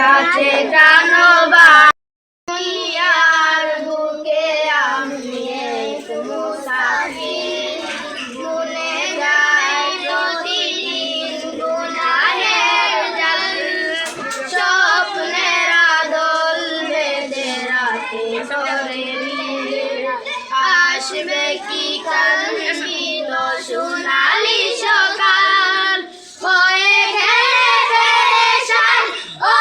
কাছে জানবার দুনিয়ার বুকে আমি এক মুসাফির ভুলে যাই প্রতিদিন গুনাহের জাল স্বপ্নের আদল বেঁধে রাখে সরে আসবে কি কাল তো সোনালি সকাল হয়ে গেলে পেরেশান ও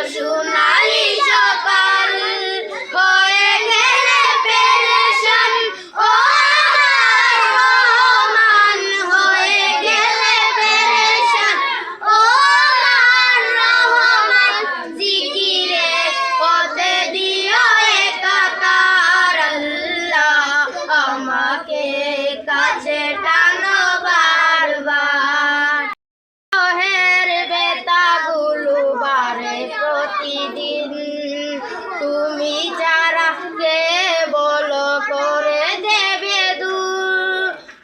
সোনালি সকাল হয়ে গেলে পেরেশান ও রহমান হয়ে গেলে পেরেশান ও রহমান জিকিরে পথে দিও একাকার আল্লাহ আমাকে কাছে টানো বারবার বেতাগুলো বারে প্রতিদিন তুমি যারা কে বলো করে দেবে দূর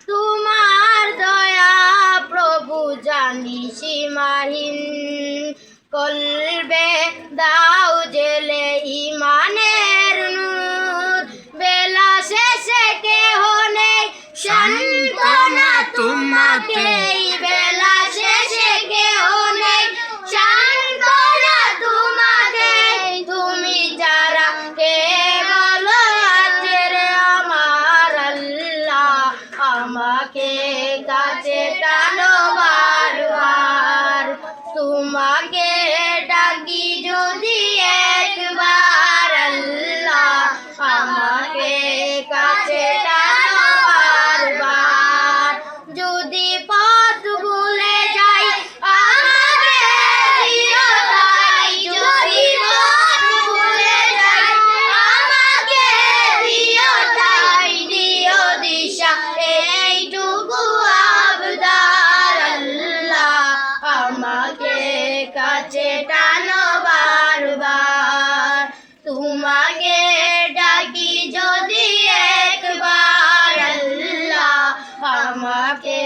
তোমার দয়া প্রভু জানি সীমাহীন কলবে দাও জেলে ইমানের নূর বেলা শেষে কেহ নেই সান্ত্বনা তোমাকে বেলা শেষে কেহ নেই সান্ত্বনা তোমাকে তুমি যারা কে বলো আজের আমার আল্লাহ আমাকে কাছে টানো বারবার তোমাকে ডাকি যদি একবার আল্লাহ আমাকে কাছে টানো বারবার যদি পথ ভুলে যাই আমাকে দিও তাই যদি পথ ভুলে যাই আমাকে দিও তাই দিও দিশা এইটুকু আবদার আল্লাহ আমাকে কাছে টানো বারবার তোমাকে ডাকি যদি একবার আল্লাহ আমাকে